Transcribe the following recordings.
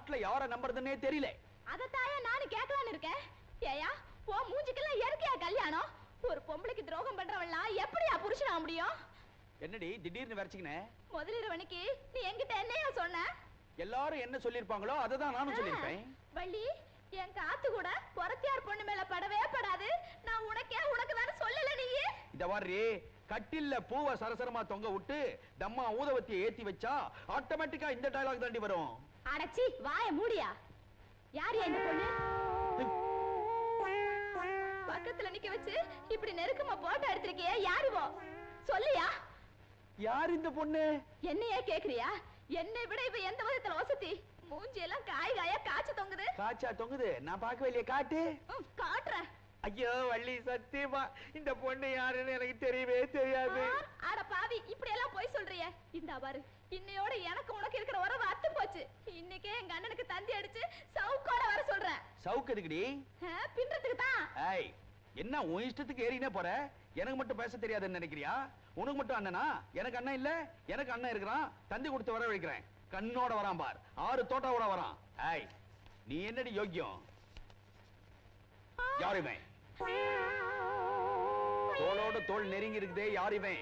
நாட்டுல யார நம்புறதுன்னே தெரியல. அதத்தாயா நானும் கேட்கலான்னு இருக்கேன். ஏயா ஓ மூஞ்சிக்கெல்லாம் இயற்கையா கல்யாணம்? ஒரு பொம்பளைக்கு துரோகம் பண்றவன்லாம் எப்படியா புருஷனா முடியும்? என்னடி திடீர்னு வரைச்சிக்கினே? முதலிரவனுக்கு நீ என்கிட்ட என்னையா சொன்ன? எல்லாரும் என்ன சொல்லிருப்பாங்களோ அததான் நானும் சொல்லிருப்பேன். வள்ளி, என் காத்து கூட பொறத்தியார் பொண்ணு மேல படவே படாது. நான் உனக்கு தானே சொல்லல நீ. இத வாரி கட்டில்ல பூவை சரசரமா தொங்க விட்டு தம்மா ஊதவத்தியை ஏத்தி வச்சா ஆட்டோமேட்டிக்கா இந்த டயலாக் தாண்டி வரும். அடச்சி வாய மூடியா. யார் இந்த பொண்ணு? பக்கத்துல நிக்க வச்சு இப்படி நெருக்கமா போட்டோ எடுத்திருக்கியே, யாருவோ சொல்லியா? யார் இந்த பொண்ணு? என்னையே கேக்குறியா? என்னை விட இப்ப எந்த விதத்துல வசதி? மூஞ்சி எல்லாம் காயா காய்ச்ச தொங்குது. காய்ச்சா தொங்குது? நான் பார்க்கவே இல்லையே, காட்டு. காட்டுறேன். ஐயோ வள்ளி, சத்தியமா இந்த பொண்ணு யாருன்னு எனக்கு தெரியவே தெரியாது. அட பாவி, இப்படி எல்லாம் போய் சொல்றிய. இந்த பாரு, இன்னையோட எனக்கு உனக்கு இருக்கிற உறவு அத்து போச்சு. இன்னைக்கே எங்க அண்ணனுக்கு தந்தி அடிச்சு சவுக்கோட வர சொல்றேன். சவுக்கு எதுக்குடி? பின்றதுக்கு தான். ஏய், என்ன உன் இஷ்டத்துக்கு ஏறினே போற? எனக்கு மட்டும் பேச தெரியாதுன்னு நினைக்கிறியா? உனக்கு மட்டும் அண்ணனா? எனக்கு அண்ணன் இல்ல. எனக்கு அண்ணன் இருக்கிறான். தந்தி கொடுத்து வர வைக்கிறேன். கண்ணோட வரான் பார், 6 தோட்டாவோட வரான். ஏய், நீ என்னடி யோக்கியம்? யாருமே தோளோட தோள் நெருங்கி இருக்குதே, யாருமே?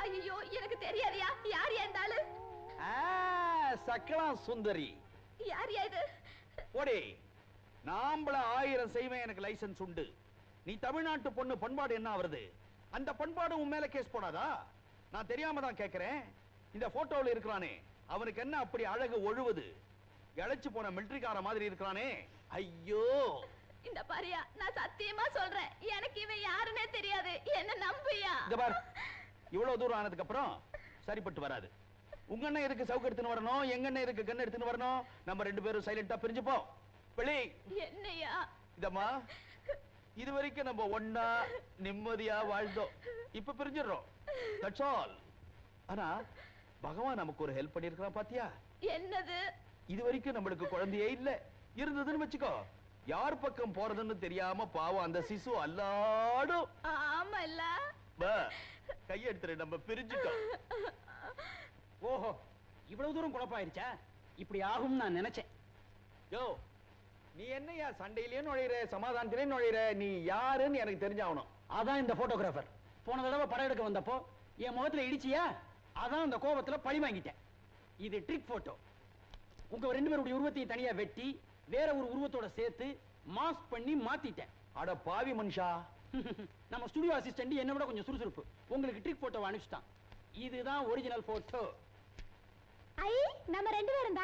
ஐயோ, எனக்கு தெரியாதியா. யார் ஏந்தாளு? சக்கலா சுந்தரி. யார் இது? ஓடி, நாம்பள 1000 செய்வேன், எனக்கு லைசன்ஸ் உண்டு. நீ தமிழ்நாட்டு பொண்ணு, பண்பாடு என்ன வருது? அந்த பண்பாடு உன் மேல கேஸ் போடாதா? நான் தெரியாம தான் கேட்கிறேன். இந்த போட்டோல இருக்கிறானே, அவனுக்கு என்ன அப்படி அழகு ஒழுவது? இழைச்சு போன மிலிட்டரிக்கார மாதிரி இருக்கிறானே. ஐயோ, இந்த பாரியா, நான் சத்தியமா சொல்றேன், எனக்கு இவன் யாருன்னே தெரியாது. என்ன நம்பியா? இந்த பார், இவ்வளவு தூரம் ஆனதுக்கு அப்புறம் சரிப்பட்டு வராது. உங்க அண்ணன் எதுக்கு சவுக்கு எடுத்துன்னு வரணும், எங்க அண்ணன் எதுக்கு கண்ணு எடுத்துன்னு வரணும்? நம்ம 2 பேரும் சைலண்டா பிரிஞ்சுப்போம். வெளி என்னையா? இதம்மா, இது வரைக்கும் நம்ம ஒண்ணா நிம்மதியா வாழ்ந்தோம். இப்ப பிரிஞ்சிடறோம். That's all. ஆனா பகவான் நமக்கு ஒரு ஹெல்ப் பண்ணிருக்கான் பாத்தியா? என்னது? இது வரைக்கும் நம்மளுக்கு குழந்தையே இல்ல. இருந்ததுன்னு வச்சுக்கோ, யார் பக்கம் போறதுன்னு தெரியாம பாவம் அந்த சிசு அல்லாடும். ஆமா இல்ல? கையெடுத்துரு, நம்ம பிரிஞ்சுட்டோம். ஓஹோ, இவ்வளவு தூரம் குழப்பாயிருச்சா? இப்படி ஆகும் நான் நினைச்சேன். யோ, நீ என்னையா சண்டையிலேயே நுழையிற, சமாதானத்திலே நுழையிற? நீ யாருன்னு எனக்கு தெரிஞ்சாகணும். அதான் இந்த போட்டோகிராஃபர் போன தடவை படம் எடுக்க வந்தப்போ என் முகத்துல இடிச்சியா, அதான் அந்த கோபத்துல பழி வாங்கிட்டேன். இது ட்ரிக் போட்டோ. உங்க 2 பேருடைய உருவத்தையும் தனியா வெட்டி வேற ஒரு உருவத்தோட சேர்த்து மாஸ்க் பண்ணி மாத்திட்டேன். அட பாவி மனுஷா. நம்ம ஸ்டுடியோ அசிஸ்டன்ட் என்ன விட கொஞ்சம் சுறுசுறுப்பு. உங்களுக்கு ட்ரிக் போட்டோ அனுப்பிச்சிட்டான். இதுதான் ஒரிஜினல் போட்டோ. ஐ, நம்ம 2 பேரும் தான்